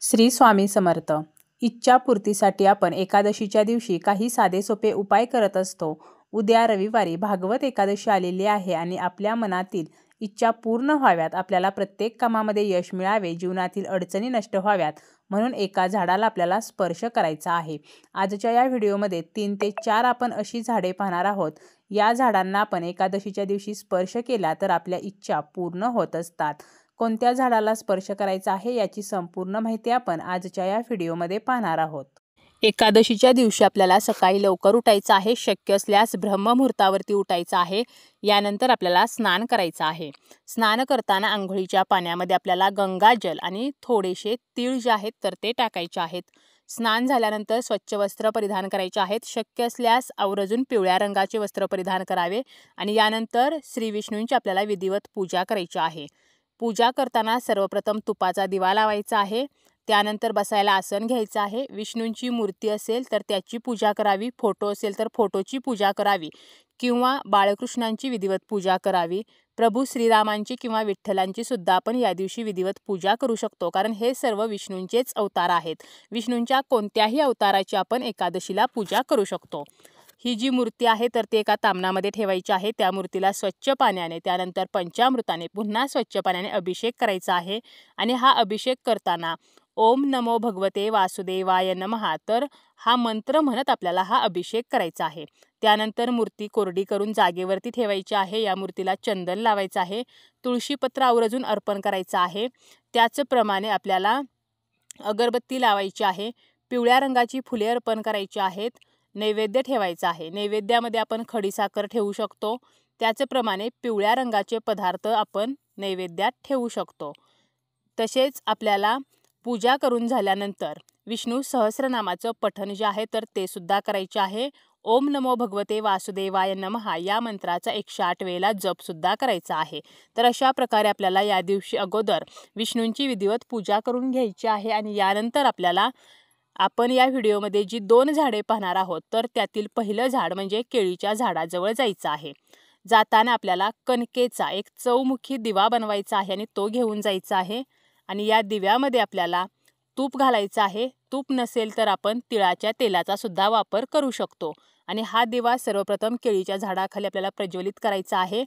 श्री स्वामी समर्थ. इच्छापूर्तीसाठी आपण एकादशीच्या दिवशी काही साधेसोपे उपाय करत असतो. उद्या रविवारी भागवत एकादशी आलेली आहे आणि आपल्या मनातील इच्छा पूर्ण व्हाव्यात, आपल्याला प्रत्येक कामामध्ये यश मिळावे, जीवनातील अडचणी नष्ट व्हाव्यात म्हणून एका झाडाला आपल्याला स्पर्श करायचा आहे. आजच्या या व्हिडिओमध्ये 3 ते 4 आपण अशी झाडे पाहणार आहोत. या झाडांना आपण एकादशीच्या दिवशी स्पर्श केला तर आपल्या इच्छा पूर्ण होत असतात. कोणत्या झाडाला स्पर्श करायचा आहे याची संपूर्ण माहिती आपण आजच्या या व्हिडिओमध्ये पाहणार आहोत. एकादशीच्या दिवशी आपल्याला सकाळी लवकर उठायचं आहे. शक्य असल्यास ब्रह्ममुहूर्तावरती उठायचं आहे. यानंतर आपल्याला स्नान करायचं आहे. स्नान करताना आंघोळीच्या पाण्यामध्ये आपल्याला गंगाजल आणि थोडेसे तीळ जे आहेत तर ते टाकायचे आहेत. स्नान झाल्यानंतर स्वच्छ वस्त्र परिधान करायचे आहेत. शक्य असल्यास आवर्जून पिवळ्या रंगाचे वस्त्र परिधान करावे आणि यानंतर श्री विष्णूंची आपल्याला विधिवत पूजा करायची आहे. पूजा करताना सर्वप्रथम तुपाचा दिवा लावायचा आहे. त्यानंतर बसायला आसन घ्यायचं आहे. विष्णूंची मूर्ती असेल तर त्याची पूजा करावी, फोटो असेल तर फोटोची पूजा करावी किंवा बाळकृष्णांची विधिवत पूजा करावी. प्रभू श्रीरामांची किंवा विठ्ठलांची सुद्धा आपण या दिवशी विधिवत पूजा करू शकतो, कारण हे सर्व विष्णूंचेच अवतार आहेत. विष्णूंच्या कोणत्याही अवताराची आपण एकादशीला पूजा करू शकतो. ही जी मूर्ती आहे तर ती एका तामणामध्ये ठेवायची आहे. त्या मूर्तीला स्वच्छ पाण्याने, त्यानंतर पंचामृताने, पुन्हा स्वच्छ पाण्याने अभिषेक करायचा आहे. आणि हा अभिषेक करताना ओम नमो भगवते वासुदेवाय नमः तर हा मंत्र म्हणत आपल्याला हा अभिषेक करायचा आहे. त्यानंतर मूर्ती कोरडी करून जागेवरती ठेवायची आहे. या मूर्तीला चंदन लावायचं आहे. तुळशीपत्र आवर्जून अर्पण करायचं आहे. त्याचप्रमाणे आपल्याला अगरबत्ती लावायची आहे. पिवळ्या रंगाची फुले अर्पण करायची आहेत. नैवेद्य ठेवायचा आहे. नैवेद्यामध्ये आपण खडीसाखर ठेवू शकतो. त्याचप्रमाणे पिवळ्या रंगाचे पदार्थ आपण नैवेद्यात ठेवू शकतो. तसेच आपल्याला पूजा करून झाल्यानंतर विष्णू सहस्रनामाचं पठण जे आहे तर ते सुद्धा करायचे आहे. ओम नमो भगवते वासुदेवाय नमः या मंत्राचा 108 वेळेला जप सुद्धा करायचा आहे. तर अशा प्रकारे आपल्याला या दिवशी अगोदर विष्णूंची विधिवत पूजा करून घ्यायची आहे. आणि यानंतर आपल्याला आपण या व्हिडिओमध्ये जी 2 झाडे पाहणार आहोत तर त्यातील पहिलं झाड म्हणजे केळीच्या झाडाजवळ जायचं आहे. जाताना आपल्याला कणकेचा एक चौमुखी दिवा बनवायचा आहे आणि तो घेऊन जायचा आहे. आणि या दिव्यामध्ये आपल्याला तूप घालायचं आहे. तूप नसेल तर आपण तिळाच्या तेलाचा सुद्धा वापर करू शकतो. आणि हा दिवा सर्वप्रथम केळीच्या झाडाखाली आपल्याला प्रज्वलित करायचा आहे.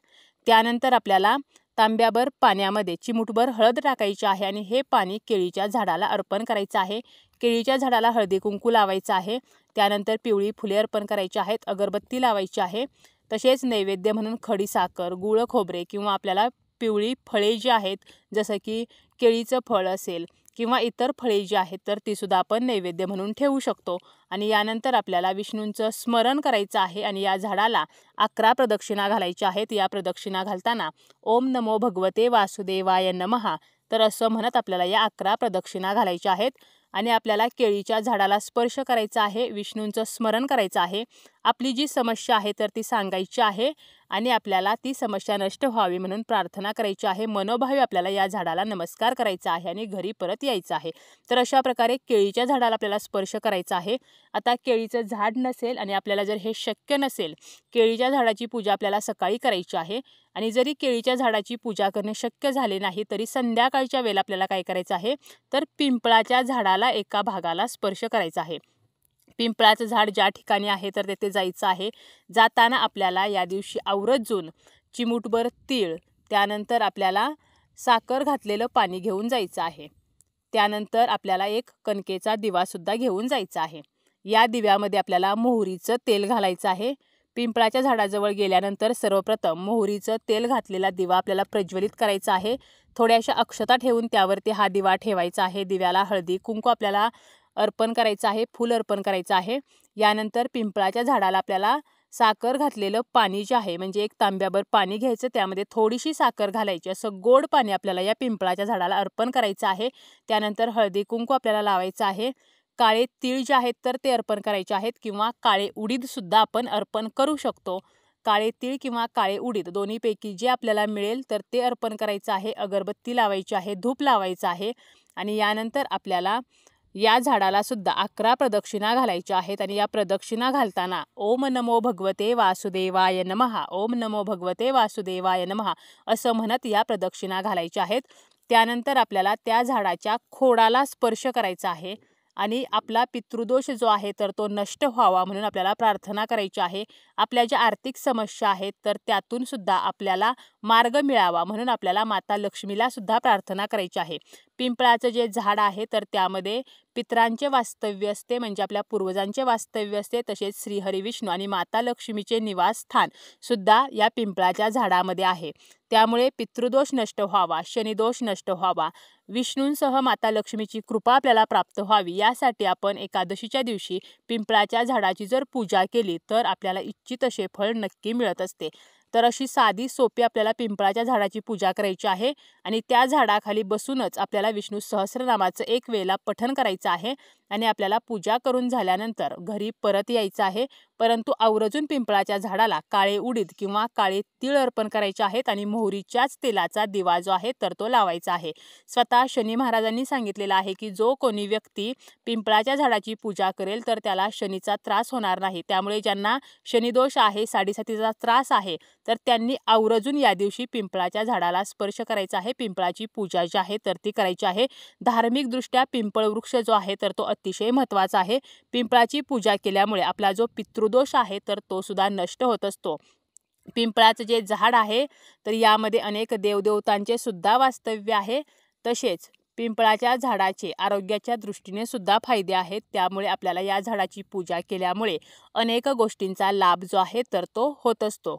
त्यानंतर आपल्याला तांब्याभर पाण्यामध्ये चिमूटभर हळद टाकायची आहे आणि हे पाणी केळीच्या झाडाला अर्पण करायचं आहे. केळीच्या झाडाला हळदी कुंकू लावायचं आहे. त्यानंतर पिवळी फुले अर्पण करायची आहेत. अगरबत्ती लावायची आहे. तसेच नैवेद्य म्हणून खडीसाखर, गुळ खोबरे किंवा आपल्याला पिवळी फळे जी आहेत जसं की केळीचं फळ असेल किंवा इतर फळे जी आहेत तर ती सुद्धा आपण नैवेद्य म्हणून ठेवू शकतो. आणि यानंतर आपल्याला विष्णूंचं स्मरण करायचं आहे आणि या झाडाला 11 प्रदक्षिणा घालायच्या आहेत. या प्रदक्षिणा घालताना ओम नमो भगवते वासुदेवाय नमः तर असं म्हणत आपल्याला या 11 प्रदक्षिणा घालायच्या आहेत. आणि आपल्याला केळीच्या झाडाला स्पर्श करायचा आहे. विष्णूंचं स्मरण करायचं आहे. आपली जी समस्या आहे तर ती सांगायची आहे आणि आपल्याला ती समस्या नष्ट व्हावी म्हणून प्रार्थना करायची आहे. मनोभावे आपल्याला या झाडाला नमस्कार करायचा आहे आणि घरी परत यायचं आहे. तर अशा प्रकारे केळीच्या झाडाला आपल्याला स्पर्श करायचा आहे. आता केळीचं झाड नसेल आणि आपल्याला जर हे शक्य नसेल, केळीच्या झाडाची पूजा आपल्याला सकाळी करायची आहे. आणि जरी केळीच्या झाडाची पूजा करणे शक्य झाले नाही तरी संध्याकाळच्या वेळेला आपल्याला काय करायचं आहे तर पिंपळाच्या झाडाला एका भागाला स्पर्श करायचा आहे. पिंपळाचं झाड ज्या ठिकाणी आहे तर तेथे जायचं आहे. जाताना आपल्याला या दिवशी आवर्जून चिमूटभर तीळ, त्यानंतर आपल्याला साखर घातलेलं पाणी घेऊन जायचं आहे. त्यानंतर आपल्याला एक कणकेचा दिवासुद्धा घेऊन जायचा आहे. या दिव्यामध्ये आपल्याला मोहरीचं तेल घालायचं आहे. पिंपळाच्या झाडाजवळ गेल्यानंतर सर्वप्रथम मोहरीचं तेल घातलेला दिवा आपल्याला प्रज्वलित करायचा आहे. थोड्याशा अक्षता ठेवून त्यावरती हा दिवा ठेवायचा आहे. दिव्याला हळदी कुंकू आपल्याला अर्पण करायचं आहे, फूल अर्पण करायचं आहे. यानंतर पिंपळाच्या झाडाला आपल्याला साखर घातलेलं पाणी जे आहे म्हणजे एक तांब्याभर पाणी घ्यायचं, त्यामध्ये थोडीशी साखर घालायची, असं गोड पाणी आपल्याला या पिंपळाच्या झाडाला अर्पण करायचं आहे. त्यानंतर हळदी कुंकू आपल्याला लावायचं आहे. काळे तीळ जे आहेत तर ते अर्पण करायचे आहेत किंवा काळे उडीद सुद्धा आपण अर्पण करू शकतो. काळे तीळ किंवा काळे उडीद दोन्हीपैकी जे आपल्याला मिळेल तर ते अर्पण करायचं आहे. अगरबत्ती लावायची आहे, धूप लावायचं आहे. आणि यानंतर आपल्याला या झाडाला सुद्धा 11 प्रदक्षिणा घालायच्या आहेत. आणि या प्रदक्षिणा घालताना ओम नमो भगवते वासुदेवाय नमः, ओम नमो भगवते वासुदेवाय नमः असं म्हणत या प्रदक्षिणा घालायच्या आहेत. त्यानंतर आपल्याला त्या झाडाच्या खोडाला स्पर्श करायचा आहे आणि आपला पितृदोष जो आहे तर तो नष्ट व्हावा म्हणून आपल्याला प्रार्थना करायची आहे. आपल्या ज्या आर्थिक समस्या आहेत तर त्यातून सुद्धा आपल्याला मार्ग मिळावा म्हणून आपल्याला माता लक्ष्मीला सुद्धा प्रार्थना करायची आहे. पिंपळाचं जे झाड आहे तर त्यामध्ये पितरांचे वास्तव्य असते, म्हणजे आपल्या पूर्वजांचे वास्तव्य असते. तसेच श्रीहरी विष्णू आणि माता लक्ष्मीचे निवासस्थान सुद्धा या पिंपळाच्या झाडामध्ये आहे. त्यामुळे पितृदोष नष्ट व्हावा, शनिदोष नष्ट व्हावा, विष्णूंसह माता लक्ष्मीची कृपा आपल्याला प्राप्त व्हावी यासाठी आपण एकादशीच्या दिवशी पिंपळाच्या झाडाची जर पूजा केली तर आपल्याला इच्छित असे फळ नक्की मिळत असते. तर अशी साधी सोपी आपल्याला पिंपळाच्या झाडाची पूजा करायची आहे आणि त्या झाडाखाली बसूनच आपल्याला विष्णू सहस्रनामाचं एक वेळेला पठण करायचं आहे आणि आपल्याला पूजा करून झाल्यानंतर घरी परत यायचं आहे. परंतु आवर्जून पिंपळाच्या झाडाला काळे उडीद किंवा काळे तीळ अर्पण करायचे आहेत आणि मोहरीच्याच तेलाचा दिवा जो आहे तर तो लावायचा आहे. स्वतः शनी महाराजांनी सांगितलेलं आहे की जो कोणी व्यक्ती पिंपळाच्या झाडाची पूजा करेल तर त्याला शनीचा त्रास होणार नाही. त्यामुळे ज्यांना शनिदोष आहे, साडेसातीचा त्रास आहे तर त्यांनी आवर्जून या दिवशी पिंपळाच्या झाडाला स्पर्श करायचा आहे. पिंपळाची पूजा जी आहे तर ती करायची आहे. धार्मिक दृष्ट्या पिंपळ वृक्ष जो आहे तर तो अतिशय महत्त्वाचा आहे. पिंपळाची पूजा केल्यामुळे आपला जो पितृदोष आहे तर तो सुद्धा नष्ट होत असतो. पिंपळाचं जे झाड आहे तर यामध्ये अनेक देवदेवतांचे सुद्धा वास्तव्य आहे. तसेच पिंपळाच्या झाडाचे आरोग्याच्या दृष्टीने सुद्धा फायदे आहेत. त्यामुळे आपल्याला या झाडाची पूजा केल्यामुळे अनेक गोष्टींचा लाभ जो आहे तर तो होत असतो.